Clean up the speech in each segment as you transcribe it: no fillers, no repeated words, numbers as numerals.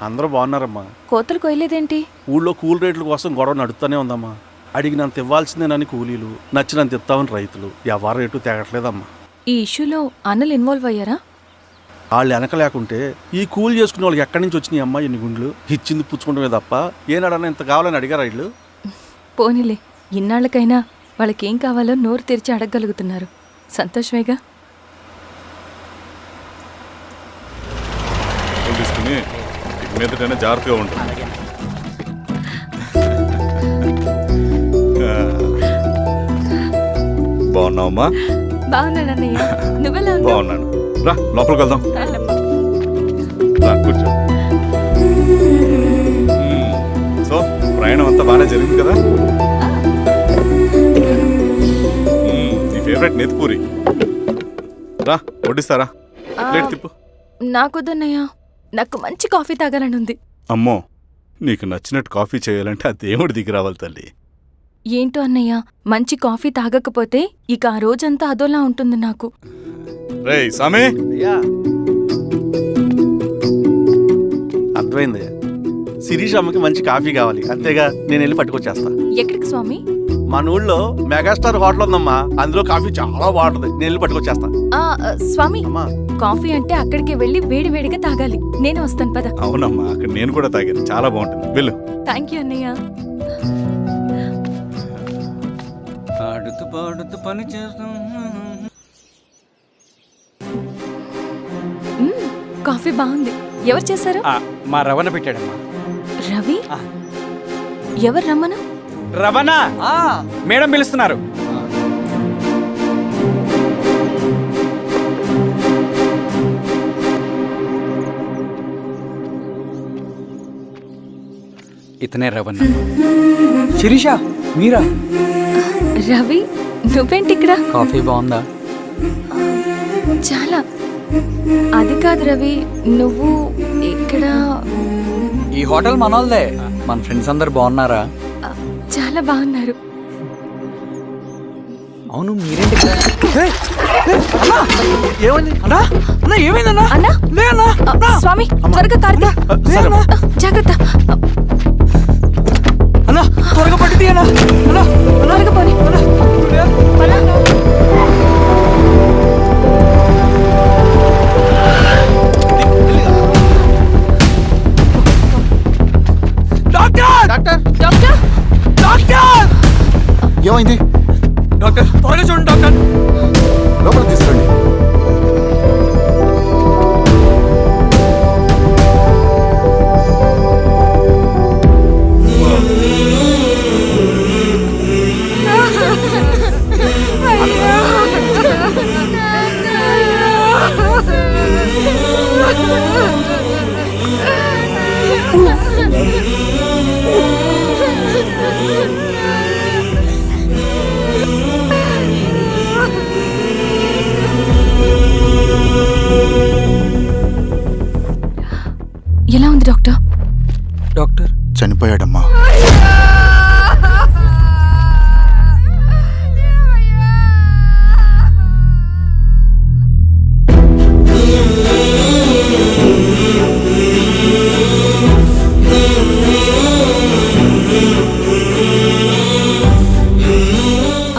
అందరూ బాగున్నారమ్మా. కోతలు కొయ్యలేదేంటి? ఊళ్ళో కూల్ రేట్ల కోసం గొడవ నడుస్తూనే ఉందమ్మా. అడిగినంత ఇవ్వాల్సిందేనని కూలీలు, నచ్చినంత ఇస్తామని రైతులు. ఎవరు రేటు తేగట్లేదమ్మా. ఈ ఇష్యూలో అన్నలు ఇన్వాల్వ్ అయ్యారా? వాళ్ళు వెనక లేకుంటే ఈ కూలి చేసుకునే వాళ్ళకి ఎక్కడి నుంచి వచ్చినాయి అమ్మా ఎన్ని గుండ్లు? ఇచ్చింది పుచ్చుకుంటమే తప్ప ఏనాడన్నా ఇంత కావాలని అడిగారు వీళ్ళు. పోనీలే, ఇన్నాళ్ళకైనా వాళ్ళకేం కావాలో నోరు తెరిచి అడగగలుగుతున్నారు. సంతోషమేగా. తీసుకుని మీదటైనా జాగ్రత్తగా ఉంటుంది. బాగున్నావమ్మా? బాగున్నానన్నయ్య, నువ్వెలా ఉన్నావు? బాగున్నాను. రా లోపలికి వెళ్దాం. రా కూర్చో. సో ప్రయాణం అంతా బాగానే జరిగింది కదా? నీ ఫేవరెట్ నెత్తిపూరి. రా వడ్డిస్తారా? ప్లేట్ తిప్పు. నాకొద్దన్నయ్య, నాకు మంచి కాఫీ తాగాలని ఉంది. అమ్మో, నీకు నచ్చినట్టు కాఫీ చేయాలంటే ఆ దేవుడి దిగి రావాలి తల్లి. ఏంటో అన్నయ్య, మంచి కాఫీ తాగకపోతే ఇక ఆ రోజంతా అదోలా ఉంటుంది నాకు. రేయ్ సామే, అయ్యా అర్థమైంది. శిరీష్ అమ్మకి మంచి కాఫీ కావాలి, అంతేగా నేను వెళ్ళి పట్టుకొచ్చేస్తా. ఎక్కడికి స్వామి? మన ఊళ్ళో మెగాస్టార్ హోటల్ ఉందమ్మా, అందులో కాఫీ చాలా బాగుంటుంది. నేను వెళ్ళి పట్టుకొచ్చేస్తా. స్వామి, అమ్మా కాఫీ అంటే అక్కడికి వెళ్ళి వేడివేడిగా తాగాలి. నేను వస్తాను పద. అవునమ్మా, అక్కడ నేను కూడా తాగాను, చాలా బాగుంటుంది. వెళ్ళు. థ్యాంక్ యూ అన్నయ్య. ఆడుతూ పాడుతూ పని చేస్తాం. కాఫీ బాగుంది. ఎవరు చేశారు? మా రవణ పెట్టాడమ్మా. రవి? ఎవరు రమ్మను? రవణ మేడం పిలుస్తున్నారు. ఇతనే రవణ. శిరీష మీరా? రవి, నువ్వేంటి ఇక్కడ? కాఫీ బాగుందా? చాలా. అది కాదు రవి, నువ్వు ఇక్కడ? ఈ హోటల్ మనోల్దే. మన ఫ్రెండ్స్ అందరు బాగున్నారా? చాలా బాగున్నారు. అవును, మీరేంటి ఇక్కడ? ఏమైంది? అన్నా ఏమైందన్నా? అన్నా, లే అన్నా. స్వామి త్వరగా కారుతా. జాగ్రత్త. అన్నా త్వరగా పట్టి అన్నా. అన్నా త్వరగా పోనీ. Doctor doctor, doctor! ఏమైంది? డాక్టర్ త్వరగా చూడండి డాక్టర్. లోపల తీసుకురండి. ఎలా ఉంది డాక్టర్? డాక్టర్ చనిపోయాడమ్మా.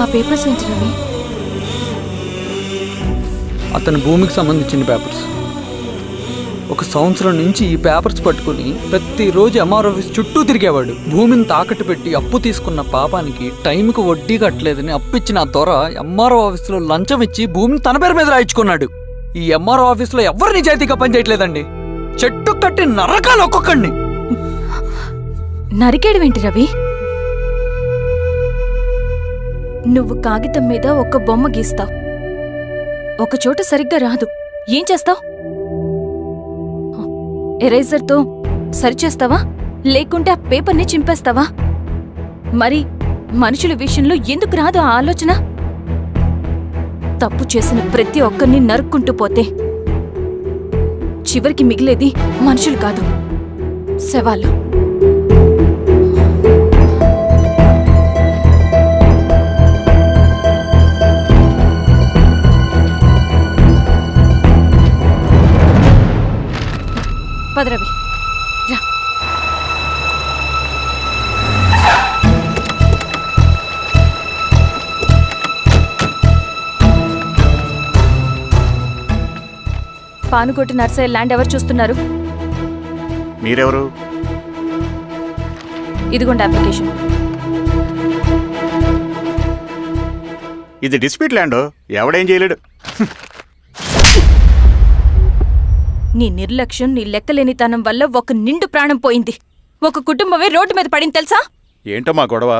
ఆ పేపర్స్ ఏంటి రవి? అతని భూమికి సంబంధించిన పేపర్స్. ఒక సంవత్సరం నుంచి ఈ పేపర్స్ పట్టుకుని ప్రతిరోజు ఎంఆర్ ఆఫీస్ చుట్టూ తిరిగేవాడు. భూమిని తాకట్టు పెట్టి అప్పు తీసుకున్న పాపానికి టైంకి వడ్డీ కట్టలేదని అప్పిచ్చిన ఆ దొర ఎంఆర్ఓ ఆఫీస్లో లంచం ఇచ్చి భూమిని తన పేరు మీద రాయించుకున్నాడు. ఈ ఎంఆర్ఓ ఆఫీస్లో ఎవరు నిజాయితీగా పనిచేయట్లేదండి. చెట్టు కట్టి నరకాలు ఒక్కొక్కడిని. నరికేడవేంటి రవి? నువ్వు కాగితం మీద ఒక బొమ్మ గీస్తావు, ఒక చోట సరిగ్గా రాదు, ఏం చేస్తావు? ఎరేజర్తో సరిచేస్తావా, లేకుంటే ఆ పేపర్ని చింపేస్తావా? మరి మనుషుల విషయంలో ఎందుకు రాదు ఆ ఆలోచన? తప్పు చేసిన ప్రతి ఒక్కరిని నరుక్కుంటూ పోతే చివరికి మిగిలేది మనుషులు కాదు, శవాలు. పద రవి. రా. పానుకోటి నర్సయ్య ల్యాండ్ ఎవరు చూస్తున్నారు? మీరెవరు? ఇదిగోండి అప్లికేషన్. ఇది డిస్ప్యూట్ ల్యాండ్, ఎవడేం చేయలేడు. నీ నిర్లక్ష్యం, నీ లెక్కలేనితనం వల్ల ఒక నిండు ప్రాణం పోయింది. ఒక కుటుంబమే రోడ్డు మీద పడింది తెలుసా? ఏంటో మా గొడవ?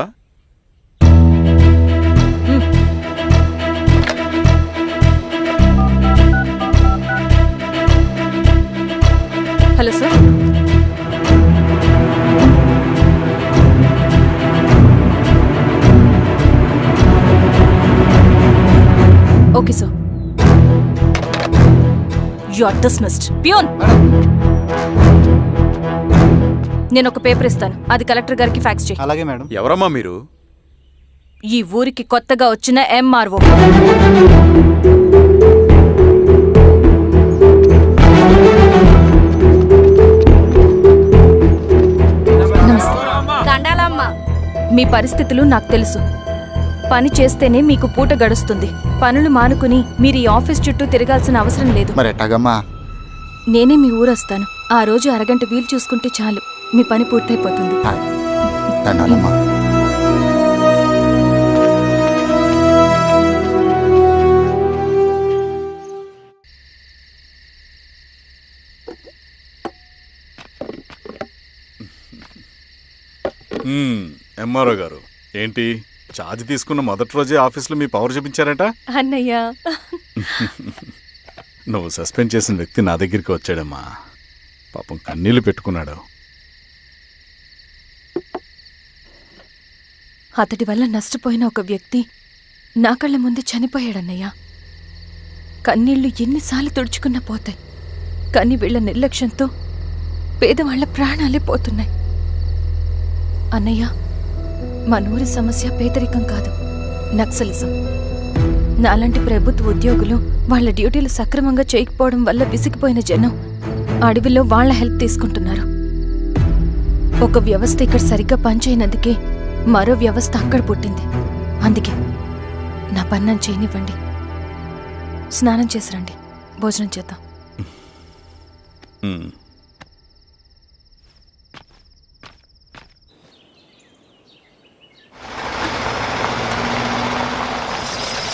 Hello sir. Okay sir. You are dismissed. Peon, నేను ఒక పేపర్ ఇస్తాను, అది కలెక్టర్ గారికి ఫ్యాక్స్ చేయి. అలాగే మేడం. ఎవరమ్మా మీరు? ఈ ఊరికి కొత్తగా వచ్చిన ఎంఆర్ఓ. మీ పరిస్థితులు నాకు తెలుసు. పని చేస్తేనే మీకు పూట గడుస్తుంది. పనులు మానుకుని మీరు ఈ ఆఫీస్ చుట్టూ తిరగాల్సిన అవసరం లేదు. మరి ఎట్టాగమ్మా? నేనే మీ ఊరొస్తాను. ఆ రోజు అరగంట వీలు చూసుకుంటే చాలు, మీ పని పూర్తయిపోతుంది. దండాలమ్మా. ఎంఆర్ఓ గారు, ఏంటి ఛార్జ్ తీసుకున్న మొదటి రోజే ఆఫీస్లో మీ పవర్ చూపించారట? అన్నయ్య, నువ్వు సస్పెండ్ చేసిన వ్యక్తి నా దగ్గరికి వచ్చాడమ్మా. పాపం కన్నీళ్లు పెట్టుకున్నాడు. అతడి వల్ల నష్టపోయిన ఒక వ్యక్తి నా కళ్ళ ముందు చనిపోయాడన్నయ్య. కన్నీళ్లు ఎన్నిసార్లు తుడుచుకున్నా పోతాయి, కానీ వీళ్ల నిర్లక్ష్యంతో పేదవాళ్ల ప్రాణాలే పోతున్నాయి. అన్నయ్య, మనూరి సమస్య పేదరికం కాదు, నక్సలిజం. నాలాంటి ప్రభుత్వ ఉద్యోగులు వాళ్ళ డ్యూటీలు సక్రమంగా చేయకపోవడం వల్ల విసిగిపోయిన జనం అడవిలో వాళ్ల హెల్ప్ తీసుకుంటున్నారు. ఒక వ్యవస్థ ఇక్కడ సరిగ్గా పనిచేయనందుకే మరో వ్యవస్థ అక్కడ పుట్టింది. అందుకే నా పన్నం చేయనివ్వండి. స్నానం చేసిరండి, భోజనం చేద్దాం.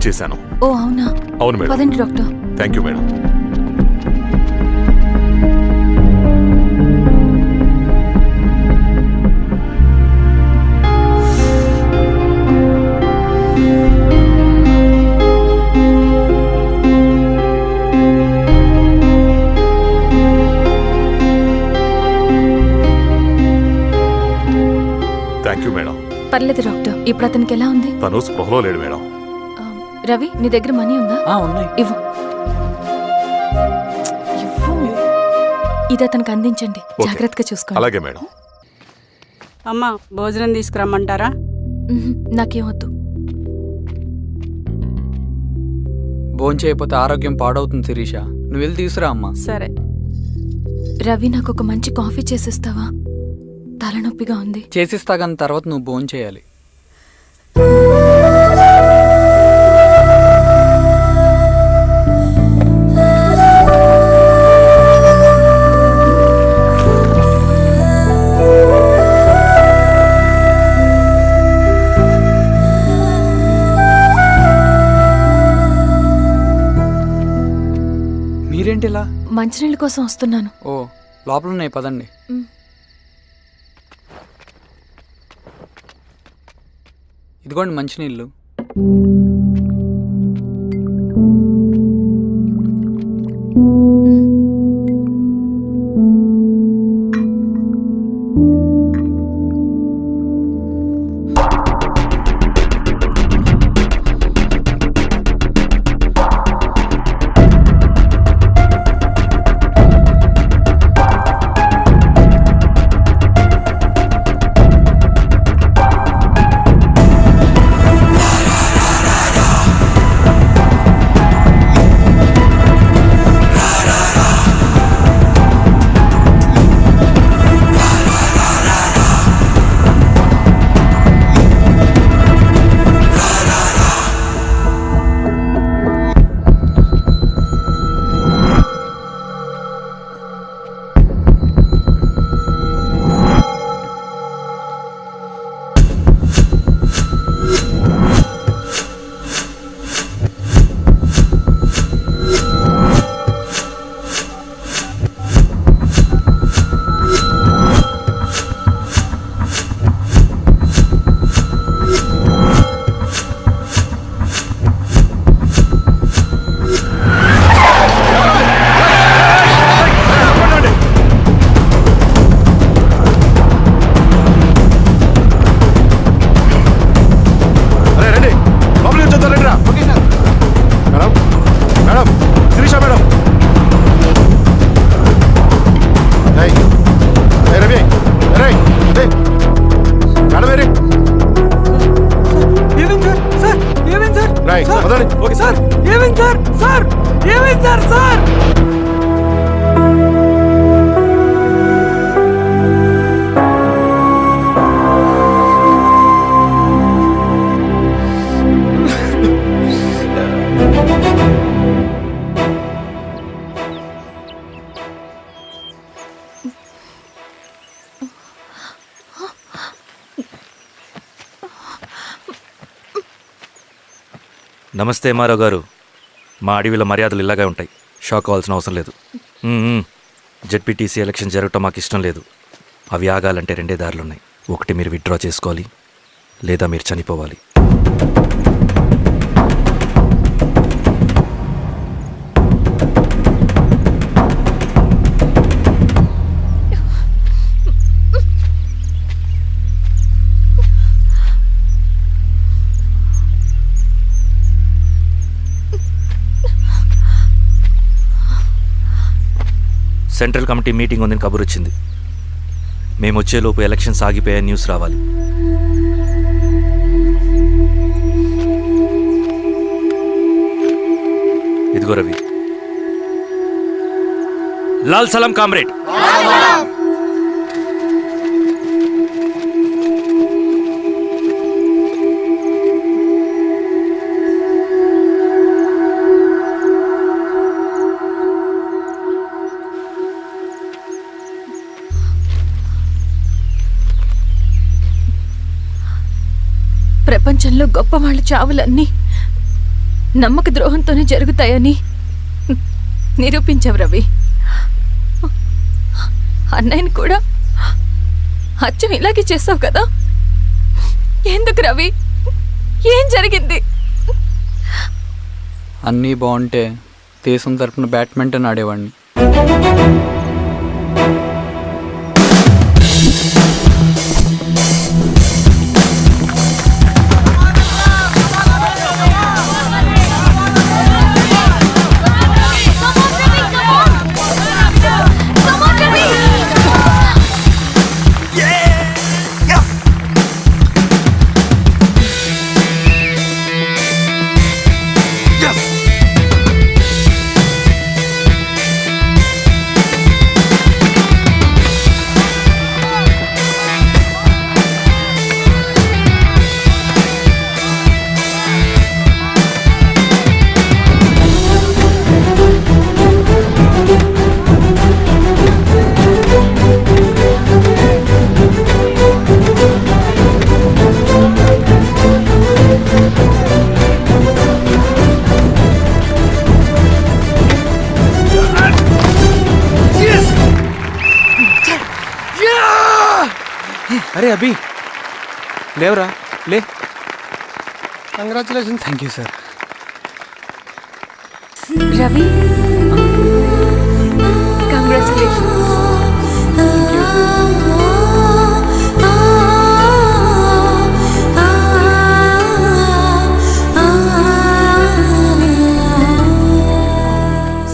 చేశాను. ఓ అవునా? అవును మేడం. పదండి doctor. Thank you madam. Thank you madam. పర్లేదు డాక్టర్, ఇప్పుడు అతనికి ఎలా ఉంది? తను స్పృహలో లేడు మేడం. రవి, నీ దగ్గర మనీ ఉందా? ఉన్నాయి. ఇవ్వు. ఇది అతనికి అందించండి, జాగ్రత్తగా చూసుకోండి. అలాగే మేడం. అమ్మా, భోజనం తీసుకురమ్మంటారా? నాకేమొద్దు. భోంచేయకపోతే ఆరోగ్యం పాడవుతుంది శిరీష. నువ్వు వెళ్ళి తీసురా అమ్మా. సరే. రవి, నాకు ఒక మంచి కాఫీ చేసిస్తావా? తలనొప్పిగా ఉంది. చేసిస్తా కానీ తర్వాత నువ్వు భోంచేయాలి. మీరేంటిలా? మంచినీళ్ళ కోసం వస్తున్నాను. ఓ, లోపల ఉన్నాయి, పదండి. ఇదిగోండి మంచినీళ్ళు. నమస్తే ఎంఆర్ఓ గారు. మా అడవిలో మర్యాదలు ఇలాగే ఉంటాయి. షాక్ అవ్వాల్సిన అవసరం లేదు. జెడ్పీటీసీ ఎలక్షన్ జరగటం మాకు ఇష్టం లేదు. అవి ఆగాలంటే 2 దారులున్నాయి. ఒకటి మీరు విత్డ్రా చేసుకోవాలి, లేదా మీరు చనిపోవాలి. సెంట్రల్ కమిటీ మీటింగ్ ఉందని కబురు వచ్చింది. మేము వచ్చేలోపు ఎలక్షన్స్ ఆగిపోయే న్యూస్ రావాలి. ఇదిగో రవి. లాల్ సలాం కామ్రేడ్. ప్రపంచంలో గొప్ప వాళ్ళ చావులన్నీ నమ్మక ద్రోహంతోనే జరుగుతాయని నిరూపించావు రవి. అన్నయ్యని కూడా అచ్చం ఇలాగే చేస్తావు కదా? ఎందుకు రవి? ఏం జరిగింది? అన్నీ బాగుంటే దేశం తరపున బ్యాడ్మింటన్ ఆడేవాడిని. అరే అభి, లేవరా, లే. Congratulation. Thank you sir. Ravi, congratulations.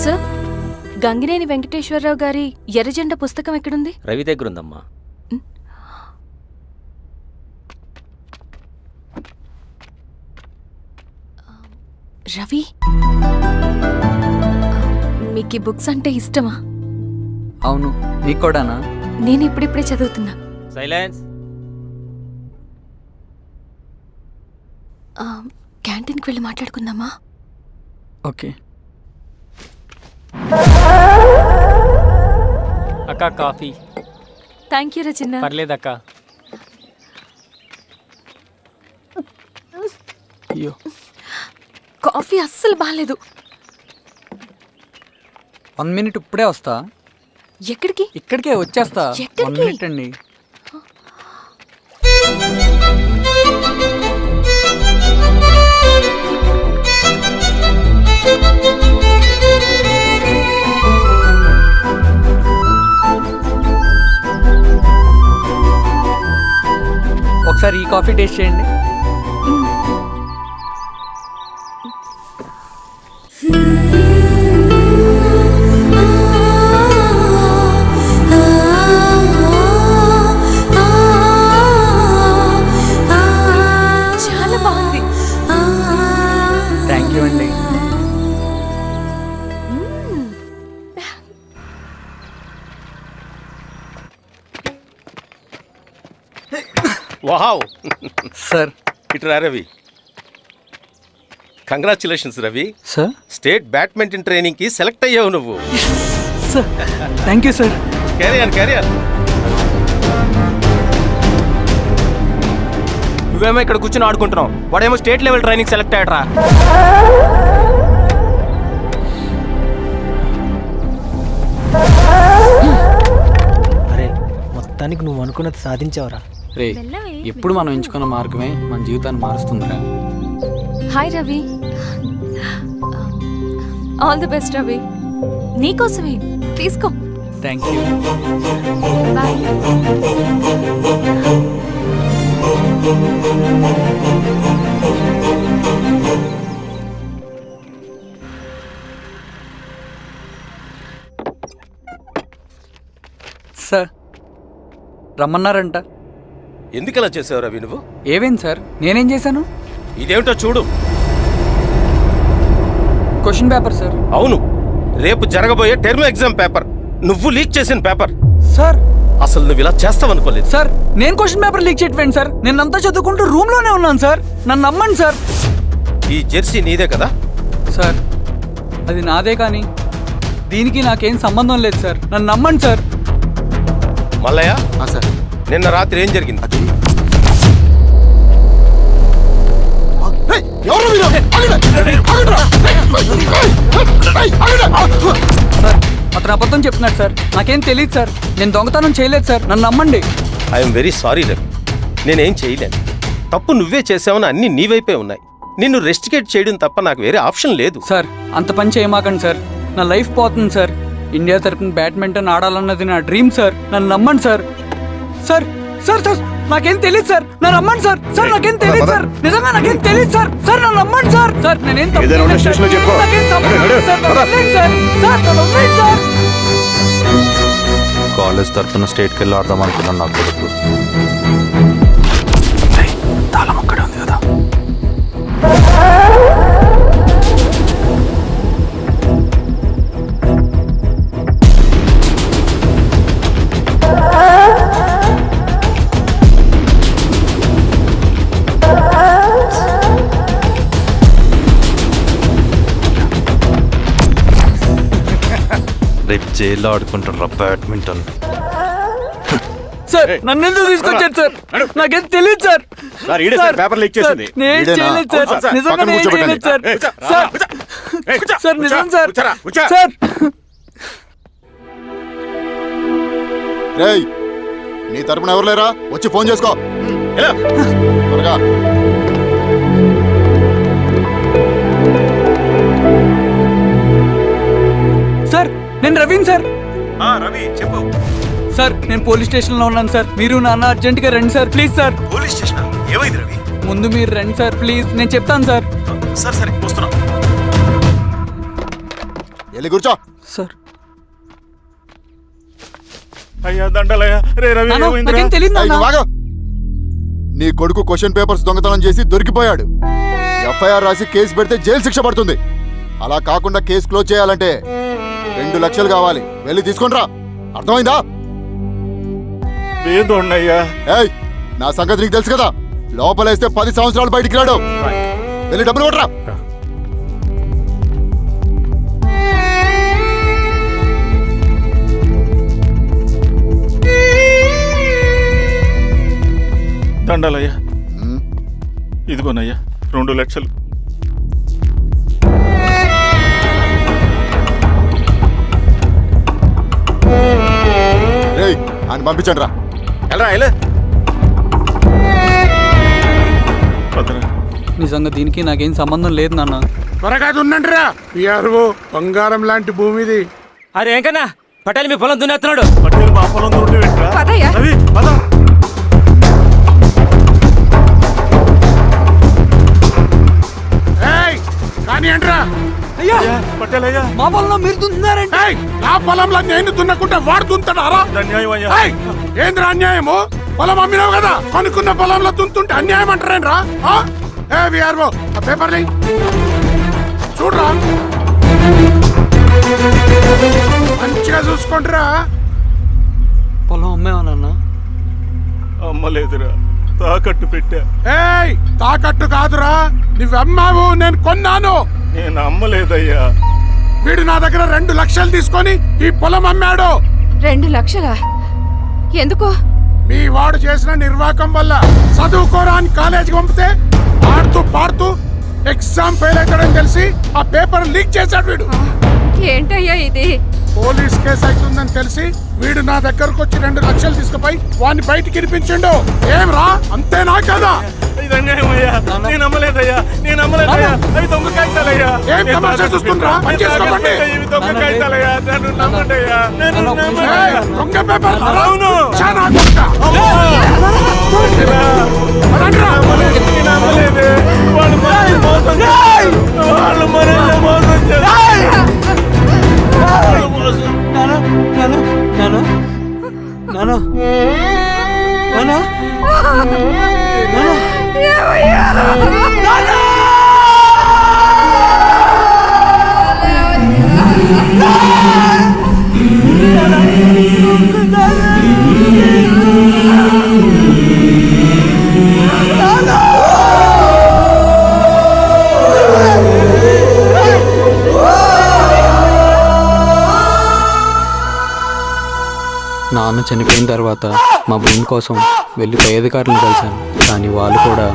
Sir, Gangineni Venkateswararao గారి ఎర్రజెండా పుస్తకం ఎక్కడుంది? రవి దగ్గర ఉందమ్మా. రవి, మీకు ఈ బుక్స్ అంటే ఇష్టమా? అవును, నీకు కూడానా? నేను ఇప్పుడిప్పుడే చదువుతున్నా. సైలెన్స్. క్యాంటీన్కి వెళ్ళి మాట్లాడుకుందామా? ఓకే. అక్క కాఫీ. థ్యాంక్ యూ రచన. పర్లేదక్క. అయ్యో, కాఫీ అస్సలు బాగాలేదు. 1 minute ఇప్పుడే వస్తా. ఎక్కడికి? ఇక్కడికే వచ్చేస్తా. ఎక్కడికి? 1 minute అండి. ఒకసారి ఈ కాఫీ టేస్ట్ చేయండి. చాలా బాగుంది. థ్యాంక్ యూ అండి. వావ్ సార్, ఇట్రా Ravi. Congratulations Ravi. Sir, state badminton training కి సెలెక్ట్ అయ్యావు నువ్వు. Sir thank you sir. Carrier నువ్వేమో ఇక్కడ కూర్చొని ఆడుకుంటున్నావు, వాడేమో స్టేట్ లెవెల్ ట్రైనింగ్ సెలెక్ట్ అయ్యాడ్రా. అరే మొత్తానికి నువ్వు అనుకున్నది సాధించావురా. రే, ఎప్పుడు మనం ఎంచుకున్న మార్గమే మన జీవితాన్ని మారుస్తుందిరా. Hi Ravi. All the best Ravi. నీకోసమే తీసుకో. Thank you. బాయ్. సార్ రమ్మన్నారంట. ఎందుకలా చేసావు రవి నువ్వు? ఏవేం సార్, నేనేం చేశాను? ఇదేమిటో చూడు. Question paper sir. అవును, రేపు జరగబోయే టర్మ్ ఎగ్జామ్ పేపర్. నువ్వు లీక్ చేసిన పేపర్. సార్ అసలు నువ్వు ఇలా చేస్తావనుకోలేదు. సార్ నేను క్వశ్చన్ పేపర్ లీక్ చేయట్లేండి సార్. నేనంతా చదువుకుంటూ రూమ్లోనే ఉన్నాను సార్. నన్ను నమ్మండి సార్. ఈ జెర్సీ నీదే కదా? సార్ అది నాదే, కానీ దీనికి నాకేం సంబంధం లేదు సార్. నన్ను నమ్మండి సార్. మల్లయ్య, సార్ నిన్న రాత్రి ఏం జరిగింది? సార్ అతను అబద్ధం చెప్తున్నాడు సార్. నాకేం తెలియదు సార్. నేను దొంగతనం చేయలేదు సార్. నన్ను నమ్మండి. ఐఎమ్ వెరీ సారీ రవి, నేనేం చేయలేను. తప్పు నువ్వే చేసావని అన్ని నీ వైపే ఉన్నాయి. నిన్ను రెస్టికేట్ చేయడం తప్ప నాకు వేరే ఆప్షన్ లేదు. సార్ అంత పని చేయమాకండి సార్. నా లైఫ్ పోతుంది సార్. ఇండియా తరపున బ్యాడ్మింటన్ ఆడాలన్నది నా డ్రీమ్ సార్. నన్ను నమ్మండి సార్. సార్ సార్ సార్ నాకేం తెలియదు సార్. నన్ను నమ్మండి సార్. సార్ నాకేం తెలియదు సార్. నిజంగా నాకేం తెలియదు సార్. సార్ నన్ను నమ్మండి సార్. సార్ నేనేం తప్పు చేయలేదు సార్. నాకేం సంబంధం లేదు సార్. నన్ను వదిలేయండి సార్. సార్ నన్ను వదిలేయండి సార్. కాలేజ్ తరఫున స్టేట్కి వెళ్ళి ఆడదాం అనుకున్నాను నా కొడుకు. తాళం అక్కడే ఉంది కదా. రేపు జైల్లో ఆడుకుంటారా బ్యాడ్మింటన్. సార్ నన్ను ఎందుకు తీసుకొచ్చారు సార్? నాకేం తెలియదు సార్. పేపర్ లీక్ చేసింది. నేను చేయలేదు సార్. నిజంగా నేను చేయలేదు సార్. సార్ సార్ నిజం సార్. సార్ రేయ్, నీ తరపున ఎవరు లేరా? వచ్చి ఫోన్ చేసుకో త్వరగా. సార్ నేను రవీన్ సార్. రవి చెప్పు. సార్ నేను పోలీస్ స్టేషన్లో ఉన్నాను సార్. మీరు నాన్న అర్జెంట్గా రండి sir. Please sir. Police station ఏమైంది రవి? ముందు మీరు రండి సార్ ప్లీజ్. నేను చెప్తాను సార్. సరే సరే వస్తున్నా. వెళ్ళి కూర్చో. సార్ అయ్యా దండలయ్యా. రే రవి నాన్న, ఏమైందిరా? నాకేం తెలియదు ఏయ్, నాన్న. నువ్వు ఆగు. నీ కొడుకు క్వశ్చన్ పేపర్స్ దొంగతనం చేసి దొరికిపోయాడు. ఎఫ్ఐఆర్ రాసి కేసు పెడితే జైలు శిక్ష పడుతుంది. అలా కాకుండా కేసు క్లోజ్ చేయాలంటే 2 లక్షలు కావాలి. వెళ్ళి తీసుకొని రా. అర్థమైందా? లేదోండయ్యా. ఏయ్, నా సంగతి నీకు తెలుసు కదా. లోపలేస్తే 10 సంవత్సరాలు బయటికి రాడు. వెళ్ళి డబ్బులు కొట్టరా. దండాలయ్యా. ఇదిగోనయ్యా 2 లక్షలు. రేయ్, ఆయన పంపించండి రా. వెళ్ళరా వెళ్ళు. నిజంగా దీనికి నాకేం సంబంధం లేదు నాన్న. త్వరగా దున్నండి రా. బంగారం లాంటి భూమిది. అరే ఏంకన్నా పటేల్ మీ పొలం దున్నేస్తున్నాడు. పట్టేలు మా పొలం దొరికి పెట్టరా? పదయ్యా. రవి పద. కానీ ఏంట్రా? అయ్యా పట్టేలయ్యా. మా పొలంలో మీరు దున్నుతున్నారండి. నా పొలంలో నేను దున్నకుంటే వాడు దున్నుతాడా? అన్యాయం అయ్యా. ఏంద్రా అన్యాయము? పొలం అమ్మినావు కదా, కొనుక్కున్న పొలంలో దున్నుతుంటే అన్యాయం అంటారేంట్రా? విఆర్ఓ ఆ పేపర్ని చూడరా, మంచిగా చూసుకుంటారా. పొలం అమ్మేవా నాన్న? అమ్మలేదురా, తాకట్టు పెట్టా. తాకట్టు కాదురా, నువ్వు అమ్మావు, నేను కొన్నాను. నేను అమ్మలేదయ్యా. వీడు నా దగ్గర 2 లక్షలు తీసుకొని ఈ పొలం అమ్మాడు. 2 లక్షలా? ఎందుకు? మీ వాడు చేసిన నిర్వాకం వల్ల చదువుకోరాని కాలేజీకి పంపితే ఆడుతూ పాడుతూ ఎగ్జామ్ ఫెయిల్ అవుతాడని తెలిసి ఆ పేపర్ లీక్ చేశాడు వీడు. ఏంటయ్యా ఇది? పోలీస్ కేసు అవుతుందని తెలిసి వీడు నా దగ్గరకు వచ్చి 2 లక్షలు తీసుకుపోయి వాడిని బయటికి ఇరిపించిండు. ఏం రా, అంతేనా కదా? నేను నమ్మలేదయ్యా, నేను నమ్మలేదయ్యా. అవి దొంగ కాగితాలయ్యా. ఏం తమాషా చూస్తుండ్రా? పని చేసుకోమండి. ఇవి దొంగ కాగితాలయ్యా. నన్ను నమ్మండయ్యా. ఏయ్, దొంగ పేపర్ అవును. చాలా దొంగ. పదండ్రా. నేను నమ్మలేదే. వాళ్ళు మనల్ని మోసం చేశారు. వాళ్ళు మనల్ని మోసం చేశారు. నాన్న చనిపోయిన తర్వాత మా భూమి కోసం వెళ్ళి పై అధికారులను కలిశాను, కానీ వాళ్ళు కూడా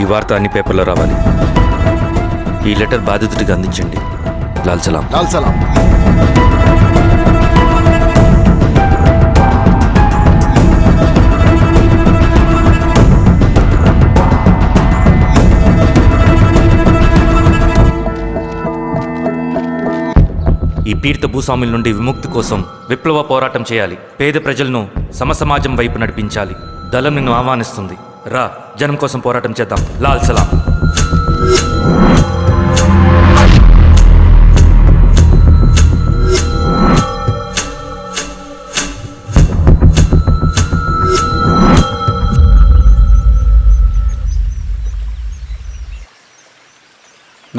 ఈ వార్త అన్ని పేపర్లో రావాలి. ఈ లెటర్ బాధితుడికి అందించండి. లాల్ సలాం. లాల్ సలాం. ఈ పీడిత భూస్వాముల నుండి విముక్తి కోసం విప్లవ పోరాటం చేయాలి. పేద ప్రజలను సమసమాజం వైపు నడిపించాలి. దళం నిన్ను ఆహ్వానిస్తుంది. రా, జనం కోసం పోరాటం చేద్దాం. లాల్ సలాం.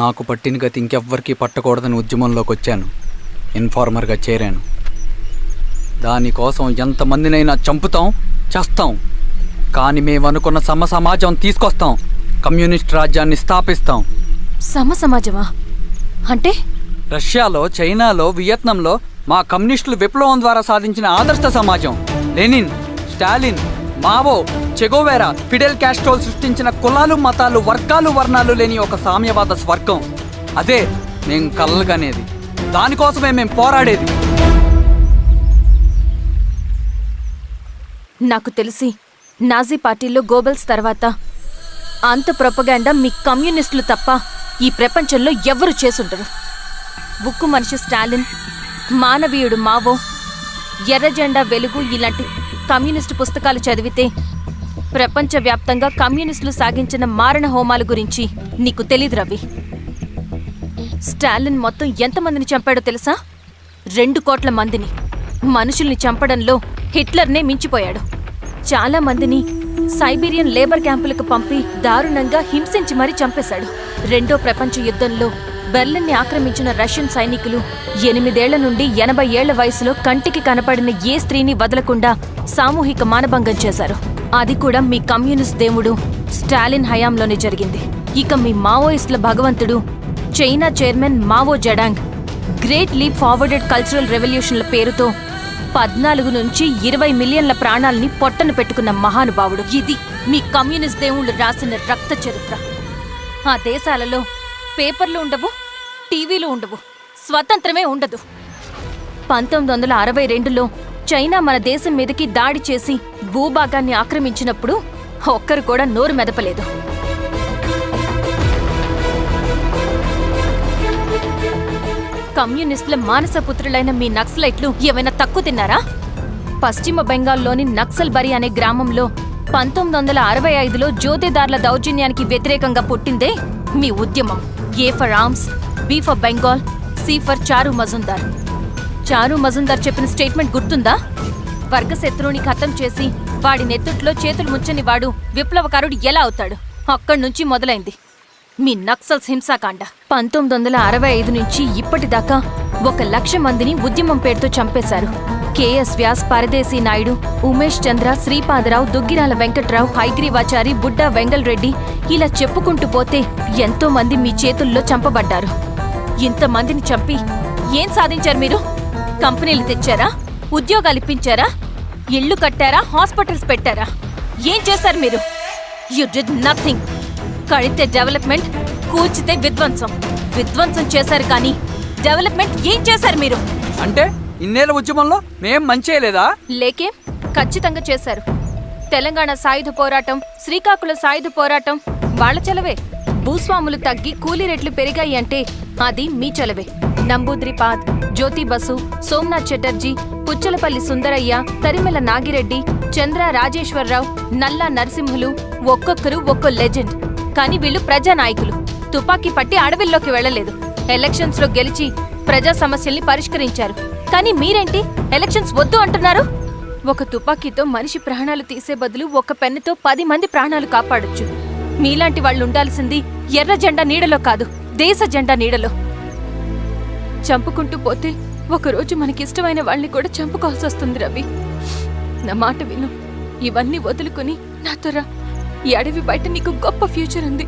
నాకు పట్టిన గతి ఇంకెవ్వరికీ పట్టకూడదని ఉద్యమంలోకి వచ్చాను. ఇన్ఫార్మర్గా చేరాను. దానికోసం ఎంతమందినైనా చంపుతాం, చేస్తాం. కానీ మేమనుకున్న సమాజం తీసుకొస్తాం. కమ్యూనిస్ట్ రాజ్యాన్ని స్థాపిస్తాం. సమాజమా అంటే? రష్యాలో, చైనాలో, వియత్నంలో మా కమ్యూనిస్టులు విప్లవం ద్వారా సాధించిన ఆదర్శ సమాజం. Lenin, Stalin, Mao, Che Guevara, Fidel క్యాస్ట్రోల్ సృష్టించిన కులాలు, మతాలు, వర్గాలు, వర్ణాలు లేని ఒక సామ్యవాద స్వర్గం. అదే నేను కలలుగనేది. దానికోసమే మేము పోరాడేది. నాకు తెలిసి నాజీ పార్టీలో గోబెల్స్ తర్వాత అంత ప్రొపగాండా మీ కమ్యూనిస్టులు తప్ప ఈ ప్రపంచంలో ఎవ్వరూ చేసుండరు. ఉక్కు మనిషి స్టాలిన్, మానవీయుడు మావో, ఎర్ర జెండా వెలుగు ఇలాంటి కమ్యూనిస్టు పుస్తకాలు చదివితే ప్రపంచవ్యాప్తంగా కమ్యూనిస్టులు సాగించిన మారణ హోమాల గురించి నీకు తెలీదు రవి. స్టాలిన్ మొత్తం ఎంతమందిని చంపాడో తెలుసా? 2 కోట్ల మందిని. మనుషుల్ని చంపడంలో హిట్లర్నే మించిపోయాడు. చాలా మందిని సైబీరియన్ లేబర్ క్యాంపులకు పంపి దారుణంగా హింసించి మరీ చంపేశాడు. 2వ ప్రపంచ యుద్ధంలో బెర్లిన్ని ఆక్రమించిన రష్యన్ సైనికులు 8 ఏళ్ల నుండి 80 ఏళ్ల వయసులో కంటికి కనపడిన ఏ స్త్రీని వదలకుండా సామూహిక మానభంగం చేశారు. అది కూడా మీ కమ్యూనిస్ట్ దేవుడు స్టాలిన్ హయాంలోనే జరిగింది. ఇక మీ మావోయిస్టుల భగవంతుడు China chairman Mao Zedong great leap forwarded కల్చరల్ రెవల్యూషన్ల పేరుతో 14 నుంచి 20 మిలియన్ల ప్రాణాలని పొట్టన పెట్టుకున్న మహానుభావుడు. ఇది మీ కమ్యూనిస్ట్ దేవుళ్ళు రాసిన రక్త చరిత్ర. ఆ దేశాలలో పేపర్లు ఉండవు, టీవీలు ఉండవు, స్వతంత్రమే ఉండదు. 1962లో చైనా మన దేశం మీదకి దాడి చేసి భూభాగాన్ని ఆక్రమించినప్పుడు ఒక్కరు కూడా నోరు మెదపలేదు. కమ్యూనిస్టుల మానసపుత్రులైన మీ నక్సలైట్లు ఏమైనా తక్కువ తిన్నారా? పశ్చిమ బెంగాల్లోని నక్సల్బరి అనే గ్రామంలో 1965లో జోతేదార్ల దౌర్జన్యానికి వ్యతిరేకంగా పుట్టిందే మీ ఉద్యమం. A for arms, B for Bengal, C for Charu Majumdar. చారు మజుందార్ చెప్పిన స్టేట్మెంట్ గుర్తుందా? వర్గశత్రువుని ఖతం చేసి వాడి నెత్తుట్లో చేతులు ముంచని వాడు విప్లవకారుడు ఎలా అవుతాడు? అక్కడి నుంచి మొదలైంది మీ నక్సల్స్ హింసాకాండ. 1965 నుంచి ఇప్పటిదాకా 1,00,000 మందిని ఉద్యమం పేరుతో చంపేశారు. కేఎస్ వ్యాస్, పరదేశీ నాయుడు, ఉమేష్ చంద్ర, శ్రీపాదరావు, దుగ్గిరాల వెంకట్రావు, హైగ్రీవాచారి, బుడ్డా వెంగల్ రెడ్డి, ఇలా చెప్పుకుంటూ పోతే ఎంతో మంది మీ చేతుల్లో చంపబడ్డారు. ఇంతమందిని చంపి ఏం సాధించారు మీరు? కంపెనీలు తెచ్చారా? ఉద్యోగాలు ఇప్పించారా? ఇళ్లు కట్టారా? హాస్పిటల్స్ పెట్టారా? ఏం చేశారు మీరు? You did nothing. కడితే డెవలప్మెంట్, కూల్చితే విధ్వంసం. విధ్వంసం చేశారు కానీ డెవలప్మెంట్ ఏం చేశారు మీరు? అంటే ఇన్నేళ్ల ఉద్యమంలో మేం మంచి చేయలేదా? లేకే, ఖచ్చితంగా చేశారు. తెలంగాణ సాయుధ పోరాటం, శ్రీకాకుళ సాయుధ పోరాటం వాళ్ళ చలవే. భూస్వాములు తగ్గి కూలీ రేట్లు పెరిగాయి అంటే అది మీ చలవే. నంబూద్రిపాద్, జ్యోతి బసు, సోమనాథ్ చటర్జీ, పుచ్చలపల్లి సుందరయ్య, తరిమెల నాగిరెడ్డి, చంద్ర రాజేశ్వరరావు, నల్లా నరసింహులు ఒక్కొక్కరు ఒక్కో లెజెండ్. కానీ వీళ్ళు ప్రజానాయకులు. తుపాకీ పట్టి అడవిల్లోకి వెళ్లలేదు. ఎలక్షన్స్ లో గెలిచి ప్రజా సమస్యల్ని పరిష్కరించారు. కానీ మీరేంటి ఎలక్షన్స్ వద్దు అంటున్నారు? ఒక తుపాకీతో మనిషి ప్రాణాలు తీసే బదులు ఒక పెన్నుతో 10 మంది ప్రాణాలు కాపాడొచ్చు. మీలాంటి వాళ్ళు ఉండాల్సింది ఎర్ర జెండా నీడలో కాదు, దేశ జెండా నీడలో. చంపుకుంటూ పోతే ఒకరోజు మనకిష్టమైన వాళ్ళని కూడా చంపుకోవాల్సి వస్తుంది రవి. నా మాట విను. ఇవన్నీ వదులుకుని నాతో రా. ఈ అడవి బయట నీకు గొప్ప ఫ్యూచర్ ఉంది.